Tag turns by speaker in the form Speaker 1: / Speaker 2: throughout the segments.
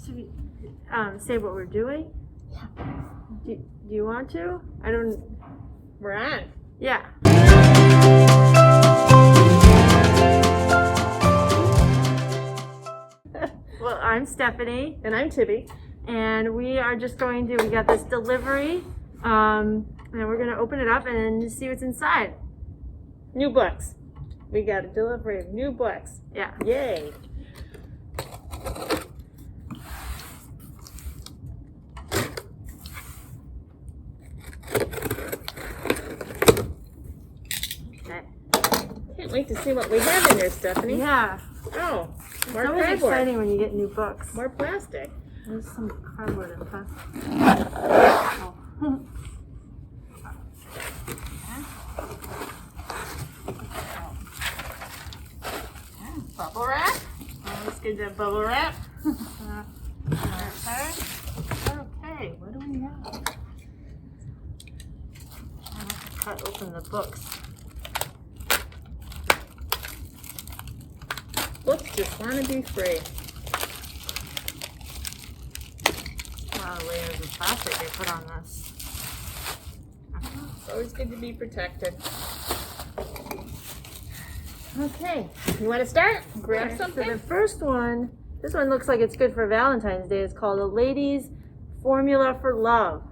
Speaker 1: should we say what we're doing?
Speaker 2: Yeah.
Speaker 1: Do you want to? I don't.
Speaker 2: We're on.
Speaker 1: Yeah. Well, I'm Stephanie.
Speaker 2: And I'm Tibbi.
Speaker 1: And we are just we got this delivery, and we're going to open it up and see what's inside.
Speaker 2: New books. We got a delivery of new books.
Speaker 1: Yeah.
Speaker 2: Yay.
Speaker 1: Okay.
Speaker 2: Can't wait to see what we have in there, Stephanie.
Speaker 1: Yeah.
Speaker 2: Oh,
Speaker 1: It's
Speaker 2: more
Speaker 1: always
Speaker 2: cardboard.
Speaker 1: exciting when you get new books.
Speaker 2: More plastic.
Speaker 1: There's some cardboard and plastic. Oh.
Speaker 2: Bubble wrap. Oh, let's get that bubble wrap.
Speaker 1: Okay, what do we have? I have to cut open the books.
Speaker 2: Books just want to be free.
Speaker 1: A lot of layers of plastic they put on this.
Speaker 2: It's always good to be protected. Okay, you want to start? Grab
Speaker 1: Okay,
Speaker 2: something.
Speaker 1: So the first one, this one looks like it's good for Valentine's Day. It's called A Lady's Formula for Love.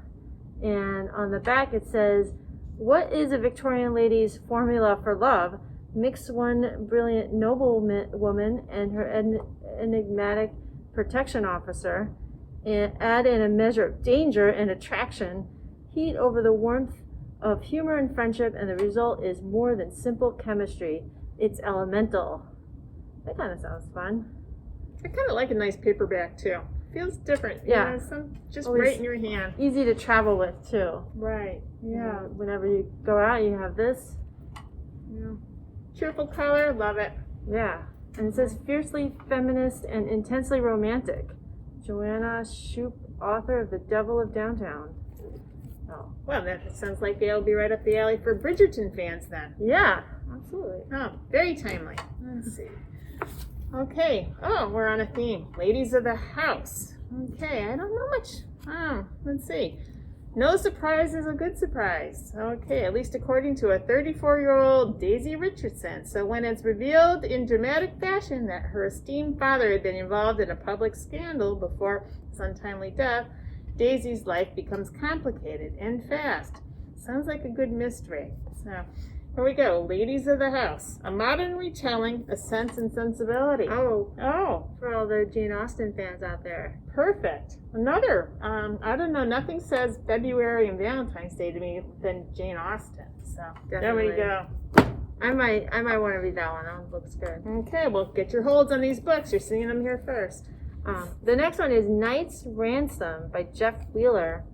Speaker 1: And on the back it says, what is a Victorian lady's formula for love? Mix one brilliant noblewoman and her enigmatic protection officer, and add in a measure of danger and attraction, heat over the warmth of humor and friendship, and the result is more than simple chemistry. It's elemental. That kind of sounds fun.
Speaker 2: I kind of like a nice paperback too. Feels different.
Speaker 1: Yeah.
Speaker 2: You know, some just
Speaker 1: Always
Speaker 2: right in your hand.
Speaker 1: Easy to travel with too.
Speaker 2: Right. Yeah.
Speaker 1: Whenever you go out, you have this.
Speaker 2: Yeah. Cheerful color. Love it.
Speaker 1: Yeah. And it says fiercely feminist and intensely romantic. Joanna Shoup, author of The Devil of Downtown. Oh.
Speaker 2: Well, that sounds like they'll be right up the alley for Bridgerton fans then.
Speaker 1: Yeah, absolutely.
Speaker 2: Oh, very timely. Let's see. Okay. Oh, we're on a theme. Ladies of the house. Okay, I don't know much. Oh, let's see. No surprise is a good surprise. Okay, at least according to a 34-year-old Daisy Richardson. So when it's revealed in dramatic fashion that her esteemed father had been involved in a public scandal before his untimely death, Daisy's life becomes complicated and fast. Sounds like a good mystery. So here we go. Ladies of the House. A modern retelling of Sense and Sensibility.
Speaker 1: Oh,
Speaker 2: Oh,
Speaker 1: for all the Jane Austen fans out there.
Speaker 2: perfect. Another. I don't know. Nothing says February and Valentine's Day to me than Jane Austen. So there we
Speaker 1: Definitely.
Speaker 2: go.
Speaker 1: I might want to read that one. That one looks good.
Speaker 2: Okay, well, get your holds on these books. You're seeing them here first.
Speaker 1: The next one is Knight's Ransom by Jeff Wheeler.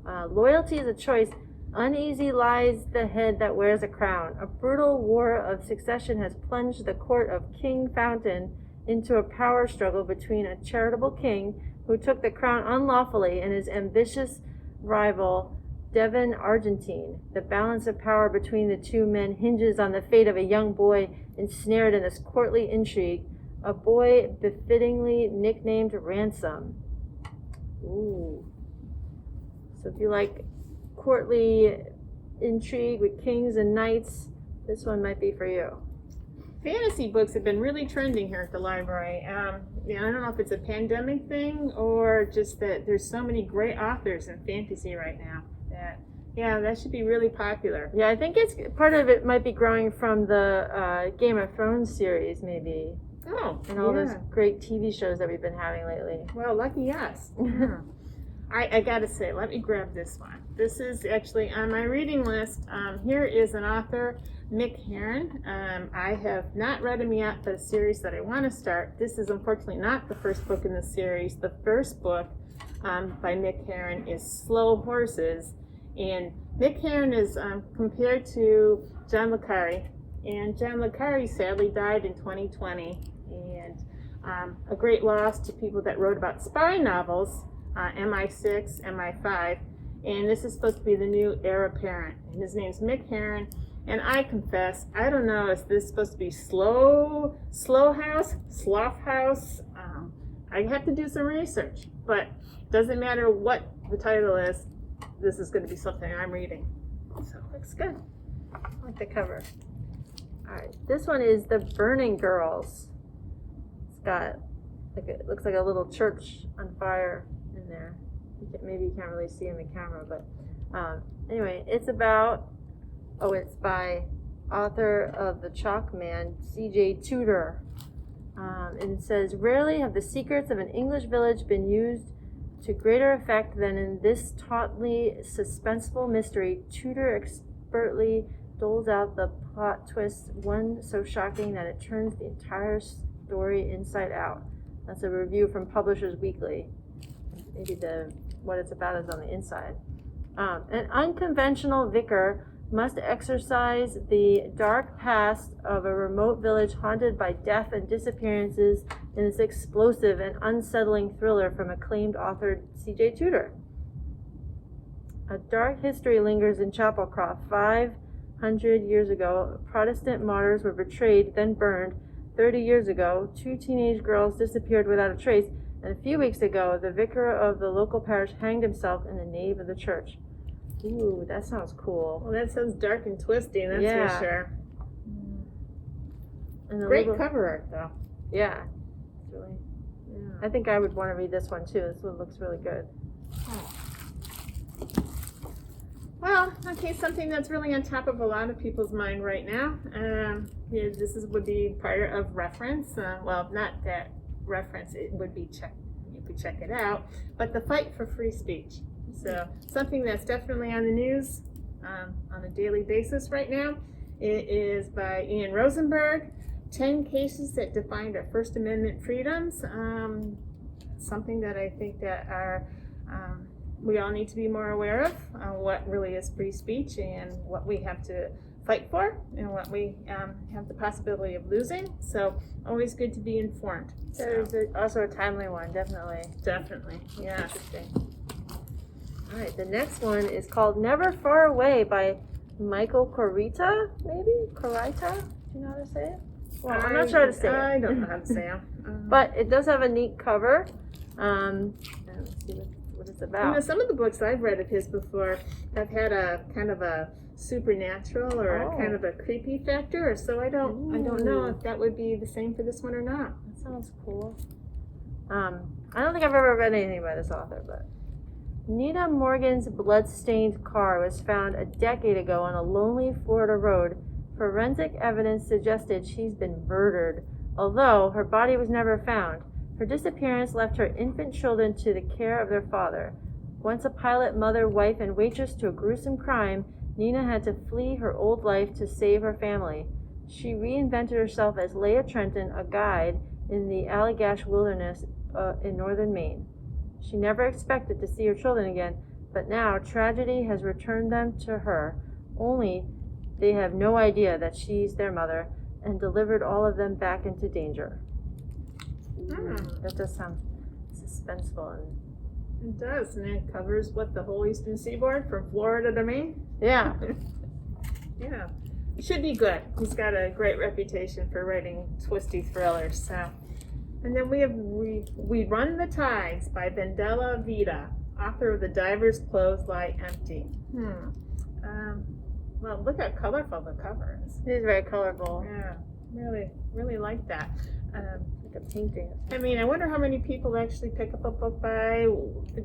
Speaker 1: Loyalty is a choice. Uneasy lies the head that wears a crown. A brutal war of succession has plunged the court of King Fountain into a power struggle between a charitable king who took the crown unlawfully and his ambitious rival, Devon Argentine. The balance of power between the two men hinges on the fate of a young boy ensnared in this courtly intrigue, a boy befittingly nicknamed Ransom. Ooh. So if you like courtly intrigue with kings and knights, this one might be for you.
Speaker 2: Fantasy books have been really trending here at the library. I don't know if it's a pandemic thing or just that there's so many great authors in fantasy right now that should be really popular.
Speaker 1: Yeah, I think it's part of it might be growing from the Game of Thrones series, maybe,
Speaker 2: Oh,
Speaker 1: and all
Speaker 2: yeah.
Speaker 1: those great TV shows that we've been having lately.
Speaker 2: Well, lucky us. Yeah. I gotta say, let me grab this one. This is actually on my reading list. Here is an author, Mick Herron. I have not read him yet, but a series that I want to start. This is unfortunately not the first book in the series. The first book by Mick Herron is Slow Horses. And Mick Herron is compared to John le Carre. And John le Carre sadly died in 2020. And a great loss to people that wrote about spy novels. MI6, MI5, and this is supposed to be the new heir apparent. And his name's Mick Herron, and I confess, I don't know, is this supposed to be sloth house? I have to do some research, but doesn't matter what the title is, this is going to be something I'm reading.
Speaker 1: So looks good. I like the cover. All right, this one is The Burning Girls. It's got it looks like a little church on fire in there. Maybe you can't really see in the camera, but anyway, it's by author of The Chalk Man, C.J. Tudor. And it says, rarely have the secrets of an English village been used to greater effect than in this tautly, suspenseful mystery. Tudor expertly doles out the plot twist, one so shocking that it turns the entire story inside out. That's a review from Publishers Weekly. Maybe what it's about is on the inside. An unconventional vicar must exorcise the dark past of a remote village haunted by death and disappearances in this explosive and unsettling thriller from acclaimed author C.J. Tudor. A dark history lingers in Chapelcroft. 500 years ago, Protestant martyrs were betrayed, then burned. 30 years ago, 2 teenage girls disappeared without a trace, and a few weeks ago, the vicar of the local parish hanged himself in the nave of the church. Ooh, that sounds cool.
Speaker 2: Well, that sounds dark and twisty, that's for sure.
Speaker 1: And
Speaker 2: great cover art, though.
Speaker 1: Yeah. It's really, I think I would want to read this one, too. This one looks really good.
Speaker 2: Oh. Well, okay, something that's really on top of a lot of people's mind right now. Would be part of reference. Well, not that reference. It would be you could check it out. But the fight for free speech. So something that's definitely on the news on a daily basis right now. It is by Ian Rosenberg. 10 cases that defined our First Amendment freedoms. Something that I think that we all need to be more aware of. What really is free speech and what we have to fight for and what we have the possibility of losing. So always good to be informed.
Speaker 1: There's also a timely one, definitely.
Speaker 2: Definitely, yeah.
Speaker 1: Interesting. All right, the next one is called Never Far Away by Michael Corita, maybe? Corita? Do you know how to say it? Well, I'm not sure how to say it.
Speaker 2: I don't know how to say it.
Speaker 1: But it does have a neat cover. And let's see what it's about.
Speaker 2: You know, some of the books I've read of his before have had a kind of a supernatural or a kind of a creepy factor, so I don't know if that would be the same for this one or not.
Speaker 1: That sounds cool. I don't think I've ever read anything by this author, but Nina Morgan's blood-stained car was found a decade ago on a lonely Florida road. Forensic evidence suggested she's been murdered, although her body was never found. Her disappearance left her infant children to the care of their father. Once a pilot, mother, wife, and waitress to a gruesome crime, Nina had to flee her old life to save her family. She reinvented herself as Leah Trenton, a guide in the Allagash Wilderness in northern Maine. She never expected to see her children again, but now tragedy has returned them to her. Only they have no idea that she's their mother and delivered all of them back into danger. That does sound suspenseful.
Speaker 2: It does, and it covers the whole eastern seaboard from Florida to Maine.
Speaker 1: Yeah.
Speaker 2: Yeah. It should be good. He's got a great reputation for writing twisty thrillers. So, and then we have We Run the Tides by Vendela Vita, author of The Diver's Clothes Lie Empty. Well, look how colorful the cover is.
Speaker 1: It is very colorful.
Speaker 2: Yeah, really like that.
Speaker 1: Like a painting.
Speaker 2: I mean, I wonder how many people actually pick up a book by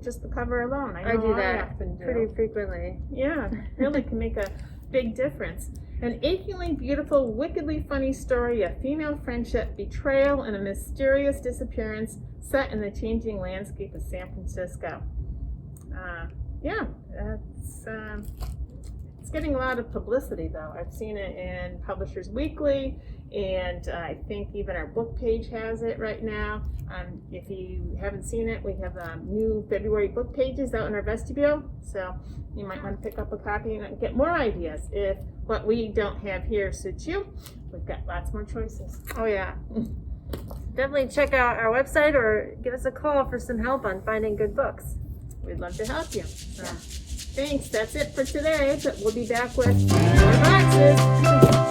Speaker 2: just the cover alone.
Speaker 1: I do that
Speaker 2: often do.
Speaker 1: pretty frequently.
Speaker 2: Yeah, really can make a big difference. An achingly beautiful, wickedly funny story of female friendship, betrayal, and a mysterious disappearance set in the changing landscape of San Francisco. It's getting a lot of publicity, though. I've seen it in Publishers Weekly, and I think even our book page has it right now. If you haven't seen it, we have new February book pages out in our vestibule, so you might want to pick up a copy and get more ideas. If what we don't have here suits you, we've got lots more choices.
Speaker 1: Oh yeah. Definitely check out our website or give us a call for some help on finding good books.
Speaker 2: We'd love to help you. So, thanks, that's it for today, but we'll be back with more boxes.